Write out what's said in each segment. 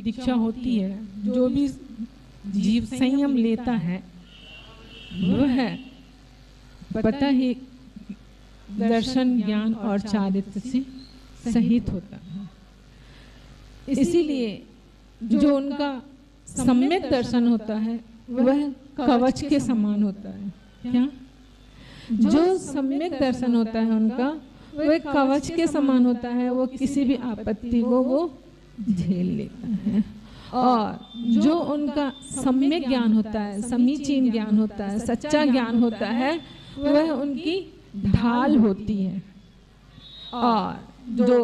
दीक्षा होती है, जो भी जीव संयम लेता है वह पता ही दर्शन, ज्ञान और चारित्र से सहित होता है। इसीलिए जो उनका सम्यक दर्शन होता है वह कवच के समान होता है। क्या? जो सम्यक दर्शन होता है उनका वह कवच के समान होता है। वो किसी भी आपत्ति को वो झेल लेता है। और जो उनका सम्यक ज्ञान होता है, समीचीन ज्ञान होता है, सच्चा ज्ञान होता है, वह उनकी ढाल होती है। और जो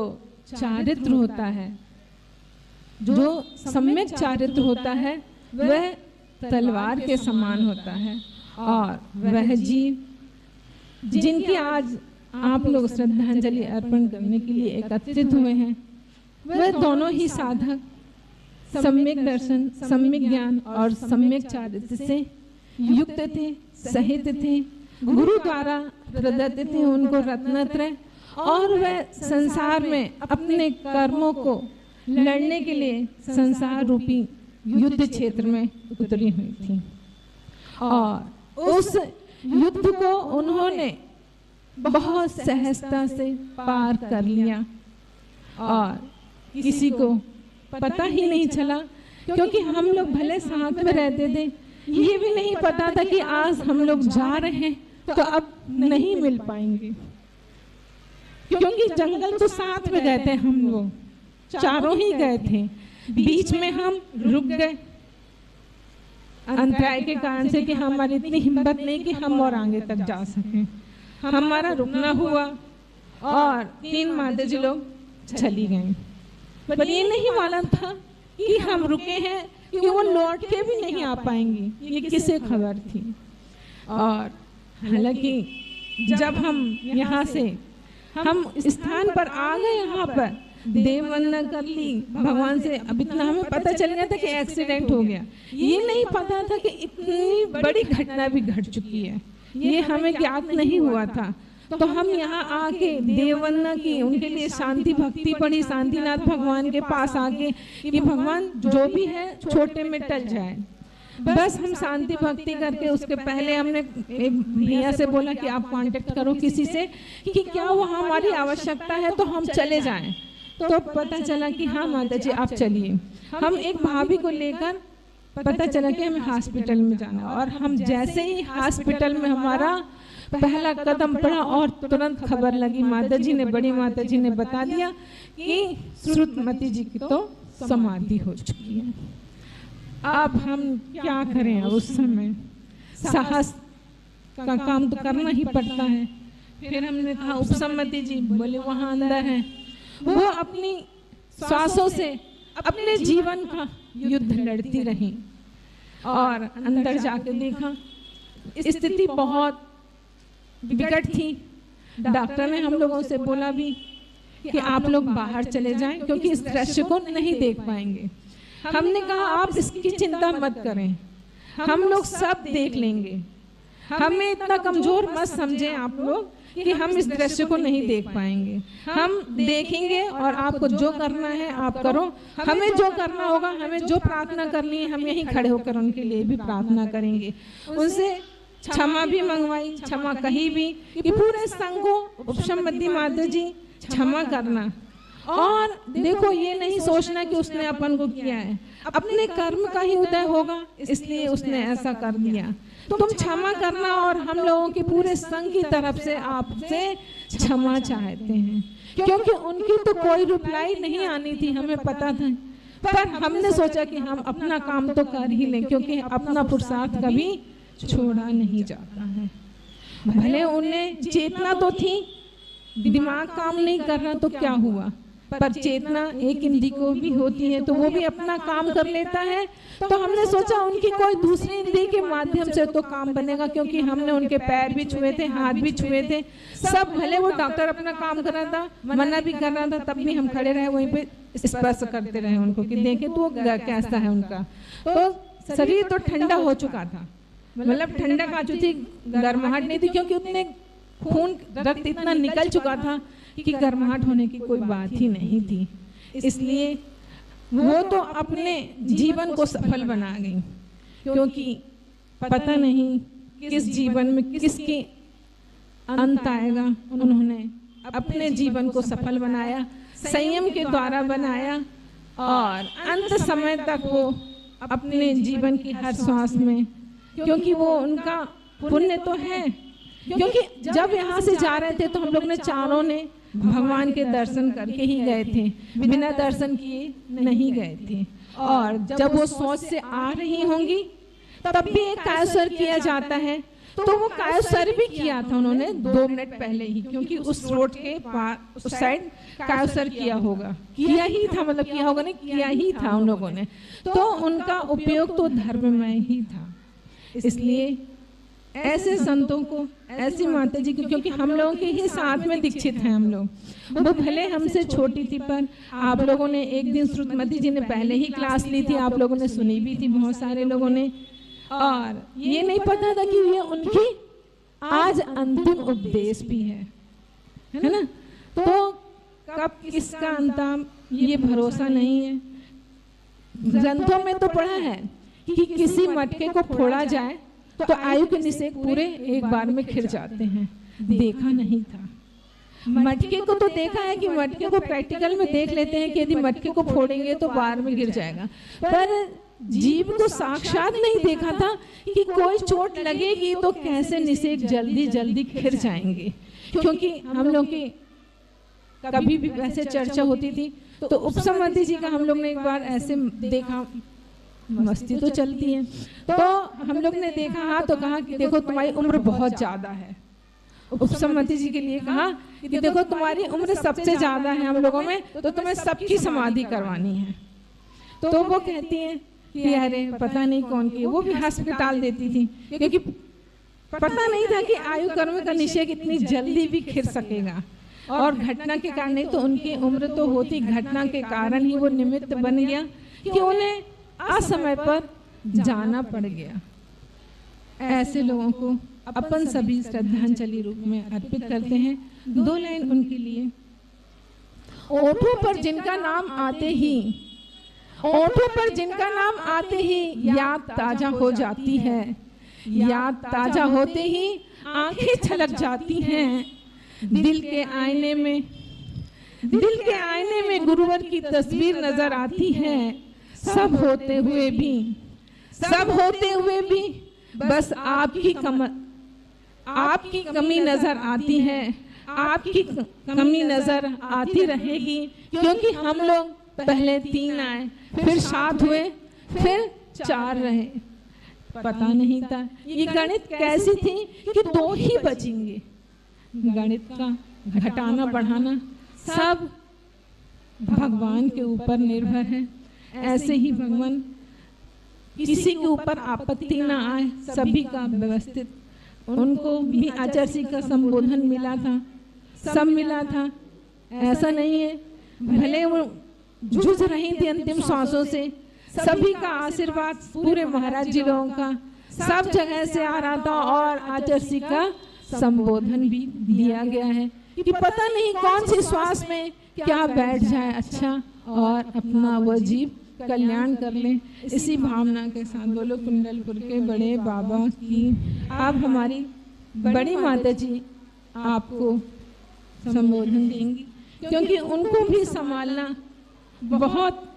चारित्र होता है, जो सम्यक चारित्र होता है, वह तलवार के समान होता है। और वह जीव जिनकी आज आप लोग श्रद्धांजलि अर्पण करने के लिए एकत्रित हुए हैं, वह दोनों ही साधक सम्यक दर्शन, सम्यक ज्ञान और सम्यक चारित्र से युक्त थे, सहित थे, गुरु द्वारा प्रदत्त थे उनको रत्नत्रय। और वह संसार में अपने कर्मों को लड़ने के लिए संसार रूपी युद्ध क्षेत्र में उतरी हुई थी। और उस युद्ध को उन्होंने बहुत सहजता से पार कर लिया और किसी को पता ही नहीं चला, क्योंकि हम लोग भले साथ में रहते थे, ये भी नहीं पता था कि आज हम लोग जा रहे हैं तो अब नहीं मिल पाएंगे, क्योंकि जंगल तो साथ में गए थे, हम लोग चारों ही गए थे। बीच में हम रुक गए अंतराय के कारण से कि हमारी इतनी हिम्मत नहीं कि हम और आगे तक जा सकें। हमारा रुकना हुआ और 3 माता जी लोग चली गई। पर ये नहीं मालूम था कि हम रुके हैं कि वो लौट के भी नहीं आ पाएंगी, ये किसे खबर थी। और हालांकि जब हम यहाँ से हम स्थान पर आ गए, यहाँ पर देव वंदना कर ली भगवान से। अब इतना हमें पता चल गया था कि एक्सीडेंट हो गया, ये नहीं पता था कि इतनी बड़ी घटना भी घट चुकी है, ये हमें ज्ञात नहीं हुआ था। तो हम यहाँ आके देव वंदना की, उनके लिए शांति भक्ति पढ़ी, शांतिनाथ भगवान के पास आके कि भगवान जो भी है छोटे में टल जाए, बस हम शांति भक्ति करके। उसके पहले हमने एक भैया से बोला कि आप कांटेक्ट करो किसी से कि क्या वो हमारी आवश्यकता है तो हम चले जाएं। तो पता चला कि हाँ माता जी आप चलिए। हम एक भाभी को लेकर पता चला कि हमें हॉस्पिटल में जाना, और हम जैसे ही हॉस्पिटल में हमारा पहला कदम पड़ा और तुरंत खबर लगी, माता जी ने, बड़ी माता जी ने बता दिया कि श्रुतमती जी की तो समाधि हो चुकी है। अब हम क्या करें? उस समय साहस का काम तो करना ही पड़ता है। फिर हमने कहा उपसम्मति जी, बोले वहाँ अंदर है। वो अपनी श्वासों से अपने जीवन का युद्ध लड़ती रही और अंदर जाकर देखा स्थिति बहुत विकट थी। डॉक्टर ने हम लोगों से बोला भी कि आप लोग बाहर चले जाएं, क्योंकि इस दृश्य को नहीं देख पाएंगे। हमने कहा आप इसकी चिंता मत करें, हम लोग सब देख लेंगे, हमें इतना कमजोर मत समझें आप लोग कि हम इस दृश्य को नहीं देख पाएंगे। हम देखेंगे और आपको जो करना है आप करो, हमें जो करना होगा, हमें जो प्रार्थना करनी है, हम यहीं खड़े होकर उनके लिए भी प्रार्थना करेंगे। उनसे क्षमा भी मंगवाई, क्षमा कही भी कि पूरे संघ को उपसम्मति माता जी क्षमा करना। और देखो ये नहीं सोचना कि उसने अपन को किया है, अपने कर्म का ही उदय होगा, इसलिए उसने ऐसा कर दिया। तुम क्षमा करना, और हम लोगों के पूरे संघ की तरफ से आपसे क्षमा चाहते हैं, क्योंकि उनकी तो कोई रिप्लाई नहीं आनी थी, हमें पता था। पर हमने सोचा कि हम अपना काम तो कर ही लें, क्योंकि अपना पुरुषार्थ कभी छोड़ा नहीं जाता है। भले उन्हें चेतना तो थी, दिमाग काम नहीं कर रहा तो क्या हुआ, पर चेतना एक इंद्री को भी होती है, तो वो भी अपना काम कर लेता है। तो हमने सोचा उनकी कोई दूसरी इंद्री के माध्यम से तो काम बनेगा, क्योंकि हमने उनके पैर भी छुए थे, हाथ भी छुए थे, सब। भले वो डॉक्टर अपना काम कर रहा था, मना भी कर रहा था, तब भी हम खड़े रहे वहीं पे, स्पर्श करते रहे उनको कि देखें तो कैसा है उनका। तो शरीर तो ठंडा हो चुका था, मतलब ठंडा का जो थी, गर्माहट नहीं थी, क्योंकि उतने खून रक्त इतना निकल चुका था कि गर्माहट होने की कोई बात ही नहीं थी। इसलिए वो तो अपने जीवन को सफल बना गई, क्योंकि पता नहीं किस जीवन में किसके अंत आएगा। उन्होंने अपने जीवन को सफल बनाया, संयम के द्वारा बनाया, और अंत समय तक वो अपने जीवन की हर श्वास में, क्योंकि वो उनका पुण्य तो है, क्योंकि जब यहाँ से जा रहे थे तो हम लोग ने चारों ने भगवान के दर्शन करके ही गए थे, बिना दर्शन किए नहीं गए थे। और जब वो सोच से आ रही होंगी तब भी एक कायोसर किया जाता है, तो वो कायोसर भी किया था उन्होंने 2 मिनट पहले ही, क्योंकि उस रोड के पार उस साइड कायोसर किया होगा, किया ही था, मतलब किया होगा नहीं, किया ही था उन लोगों ने। तो उनका उपयोग तो धर्म में ही था। इसलिए ऐसे संतों को, ऐसी माता जी को, क्योंकि हम लोगों के ही साथ में दीक्षित हैं हम लोग, वो भले हमसे छोटी थी, पर आप लोगों ने एक दिन श्रुतमती जी ने पहले ही क्लास ली थी, आप लोगों ने सुनी भी थी, बहुत सारे लोगों ने, और ये नहीं पता था कि ये उनकी आज अंतिम उपदेश भी है ना। तो कब किसका अंतिम ये भरोसा नहीं है। ग्रंथों में तो पढ़ा है कि किसी मटके को फोड़ा जाए तो आयु के निषेक पूरे एक बार में खिर जाते हैं, देखा नहीं था। मटके को तो देखा है कि मटके को प्रैक्टिकल में देख लेते हैं कि यदि मटके को फोड़ेंगे तो बार में गिर जाएगा, पर जीव को साक्षात नहीं देखा था कि कोई चोट लगेगी तो कैसे निषेक जल्दी जल्दी खिर जाएंगे। क्योंकि हम लोग की कभी भी वैसे चर्चा होती थी तो उपसमति जी का हम लोग ने एक बार ऐसे देखा, मस्ती तो चलती है, तो हम लोग ने देखा हाँ, तो कहा कि देखो तुम्हारी उम्र बहुत ज्यादा है। उपसमति जी के लिए कहा कि देखो तुम्हारी उम्र सबसे ज्यादा है हम लोगों में, तो तुम्हें सबकी समाधि करवानी है। तो वो कहती है कि अरे पता नहीं कौन की, वो भी अस्पताल देती थी, क्योंकि पता नहीं था कि आयु कर्म का निषेक इतनी जल्दी भी खिर सकेगा। और घटना के कारण, नहीं तो उनकी उम्र तो होती, घटना के कारण ही वो निमित्त बन गया कि उन्हें असमय पर जाना पड़ गया। ऐसे लोगों को अपन सभी श्रद्धांजलि रूप में अर्पित करते हैं। 2 लाइन उनके लिए। ओठों पर जिनका नाम आते ही, ओठों पर जिनका नाम आते ही याद ताजा हो जाती है, याद ताजा होते ही आंखें छलक जाती हैं। दिल के आईने में, दिल के आईने में गुरुवर की तस्वीर नजर आती है। सब होते हुए भी, सब होते हुए भी बस आपकी कमी नजर आती है, आपकी कमी नजर आती रहेगी, क्योंकि हम लोग पहले 3 आए, फिर 7 हुए, फिर 4 रहे। पता नहीं था ये गणित कैसी थी कि 2 ही बचेंगे। गणित का घटाना बढ़ाना सब भगवान के ऊपर निर्भर है। ऐसे ही भगवान किसी के ऊपर आपत्ति ना आए, सभी का व्यवस्थित, उनको भी आचार्य का संबोधन मिला था, सब मिला था। ऐसा नहीं है, भले वो जूझ रही थी अंतिम सांसों से, सभी का आशीर्वाद पूरे महाराज जी लोगों का सब जगह से आ रहा था, और आचार्य का संबोधन भी दिया गया है कि पता नहीं कौन सी श्वास में क्या बैठ जाए अच्छा, और अपना वो जीव कल्याण कर ले। इसी भावना के साथ बोलो कुंडलपुर के बड़े बाबा की। आप हमारी बड़ी माता जी आपको संबोधन देंगी, क्योंकि उनको भी संभालना बहुत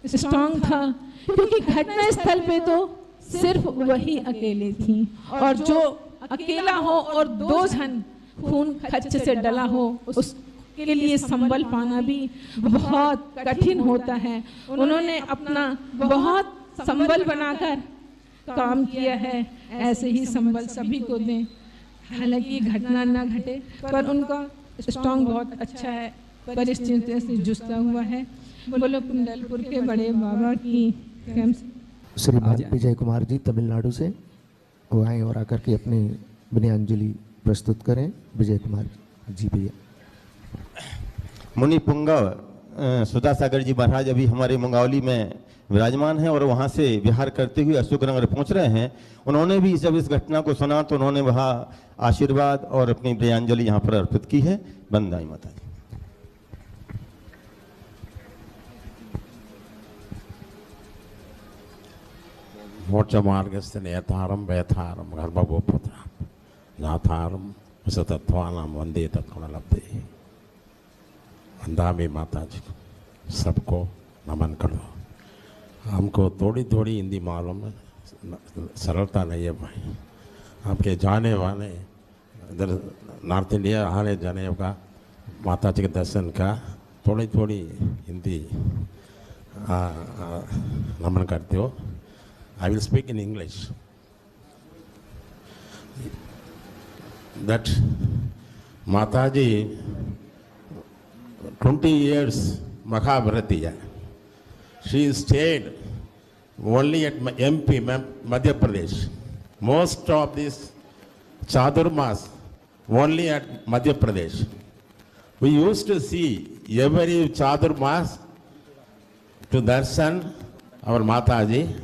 स्ट्रांग था, क्योंकि घटना स्थल पे तो सिर्फ वही अकेले थी, और जो अकेला हो और 2 जन खून खच्च से डला हो, उसके लिए संबल पाना भी बहुत कठिन होता है। उन्होंने अपना बहुत संबल बनाकर काम किया है। ऐसे ही संबल सभी को दें, हालांकि घटना ना घटे, पर उनका स्ट्रांग बहुत अच्छा है, परिस्थितियों से जूझता हुआ है। बोलो कुंडलपुर के बड़े बाबा की। श्री विजय कुमार जी तमिलनाडु से वो आए और आकर के अपनी विनयाഞ്जलि प्रस्तुत करें। विजय कुमार जी भैया। मुनि पुंगव सुधा सागर जी महाराज अभी हमारे मंगावली में विराजमान हैं और वहाँ से विहार करते हुए अशोकनगर पहुँच रहे हैं। उन्होंने भी जब इस घटना को सुना तो उन्होंने वहाँ आशीर्वाद और अपनी विनयाഞ്जलि यहाँ पर अर्पित की है। बंदाई माता जी। मोक्षमार्गस्य नेतारं वेतारं गर्भगोपुत्रां नाथारं विशतत्वानां वंदे तत्गुणलब्धे। वंदामी माता जी को, सबको नमन करो। हमको थोड़ी थोड़ी हिंदी मालूम है, सरलता नहीं है भाई। आपके जाने वाले इधर नॉर्थ इंडिया आने जाने का माता जी के दर्शन का थोड़ी थोड़ी हिंदी नमन करते हो। I will speak in English. That Mataji 20 years Mahabharatiya. She stayed only at MP, Madhya Pradesh. Most of these Chadurmas only at Madhya Pradesh. We used to see every Chadurmas to darshan our Mataji.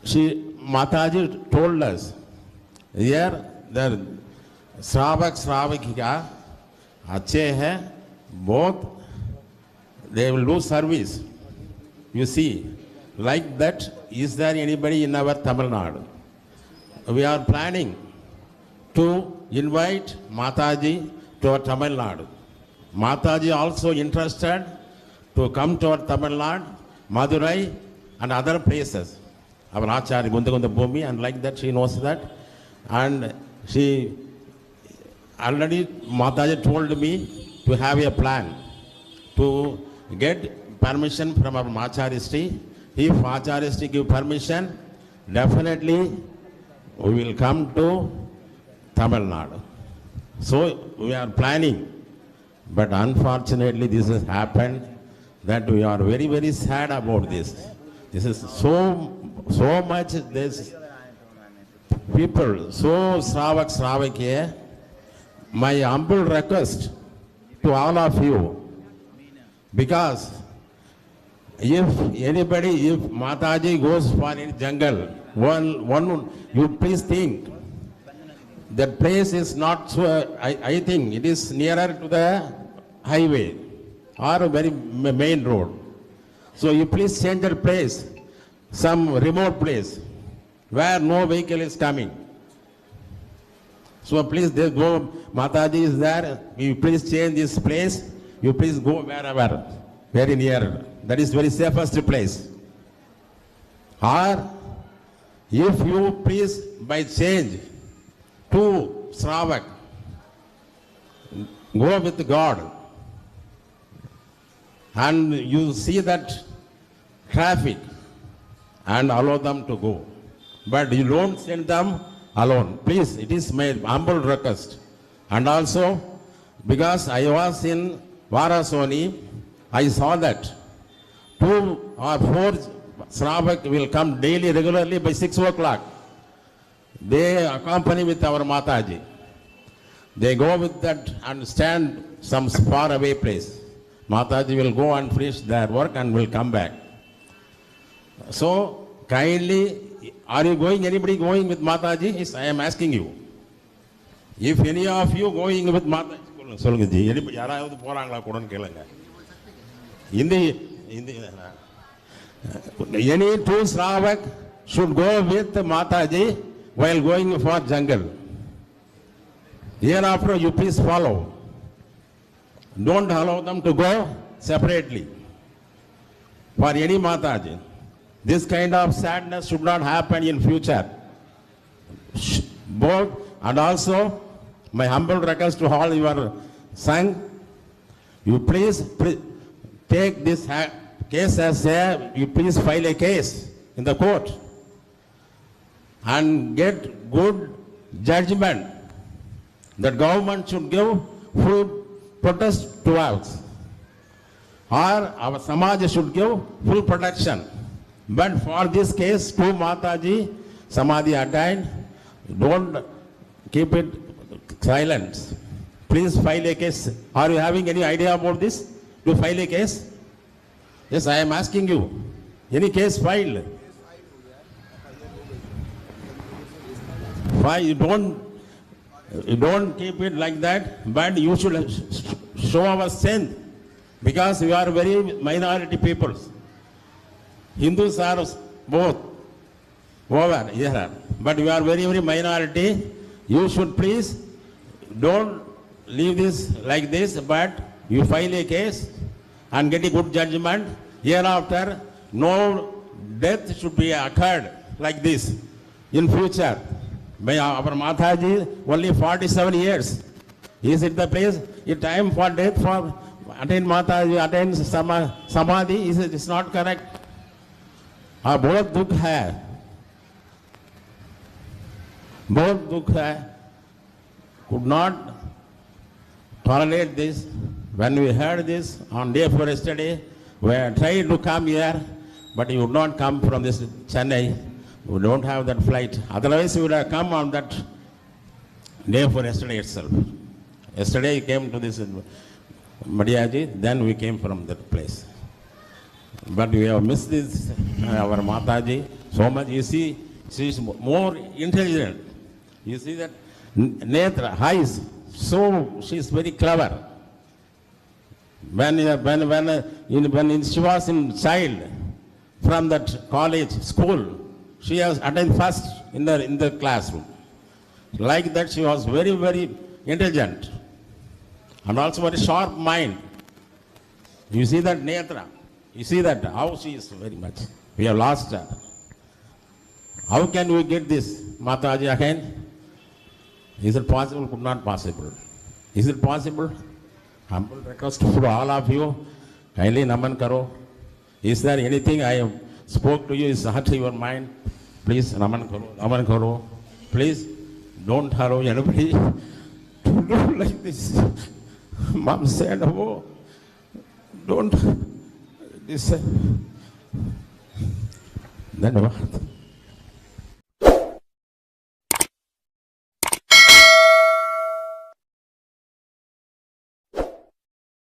Mataji told us, here the Shravak Shravikika अच्छे हैं बहुत, they will do service. You see, like that, is there anybody in our Tamil Nadu? We are planning to invite Mataji to our Tamil Nadu. Mataji also interested to come to our Tamil Nadu, Madurai and other places. Our Acharya Gundagunda Bhumi, and like that she knows that. And she already, Mataji told me to have a plan to get permission from our Acharya. If Acharya give permission, definitely we will come to Tamil Nadu. So we are planning, but unfortunately this has happened, that we are very, very sad about this. This is so much, this people, so Shravak here. My humble request to all of you, because if anybody, if Mataji goes for in jungle, one, you please think, that place is not so, I think it is nearer to the highway or a very main road. So you please change the place, some remote place where no vehicle is coming. So please there go, Mataji is there, you please change this place, you please go wherever, very near. That is very safest place. Or if you please by change to Shravak, go with God, and you see that traffic and allow them to go. But you don't send them alone. Please, it is my humble request. And also, because I was in Varasoni, I saw that 2 or 4 Shravak will come daily, regularly by 6 o'clock. They accompany with our Mataji. They go with that and stand some far away place. Mataji will go and finish their work and will come back. So, kindly, are you going, anybody going with Mataji? Yes, I am asking you. If any of you going with Mataji, any 2 Shravak should go with Mataji while going for jungle. Hereafter, you please follow. Don't allow them to go separately for any Mataji. This kind of sadness should not happen in future. Both, and also my humble request to all your son, you please take this case as you please file a case in the court and get good judgment. The government should give full protest to us, or our Samaj should give full protection. But for this case, to Mataji, Samadhi attained, don't keep it silent. Please file a case. Are you having any idea about this? To file a case? Yes, I am asking you. Any case filed? Why you don't keep it like that, but you should show our strength, because we are very minority peoples. Hindus are both over here. But you are very, very minority. You should please don't leave this like this, but you file a case and get a good judgment. Hereafter, no death should be occurred like this in future. May our Mataji only 47 years. Is it the place, a time for death for attain Mataji, attain Samadhi? It's not correct. बहुत दुख है, बहुत दुख है. Could not tolerate this. When we heard this on day before yesterday, we tried to come here, but you would not come from this Chennai. We don't have that flight. Otherwise, we would have come on that day before yesterday itself. Yesterday, we came to this Madhyaji, then we came from that place. But we have missed this, our Mataji, so much. You see, she is more intelligent. You see that Netra, eyes, so she is very clever. When she was in child, from that college, school, she has attained first in the classroom. Like that, she was very, very intelligent. And also very sharp mind. You see that Netra. You see that how she is very much. We have lost her. How can we get this Mataji again? Is it possible? Could not possible. Is it possible? Humble request for all of you. Kindly naman karo. Is there anything I have spoke to you is hurt your mind? Please naman karo. Naman karo. Please don't hurry anybody. Don't do like this. Mom said, oh, don't. This. Then what?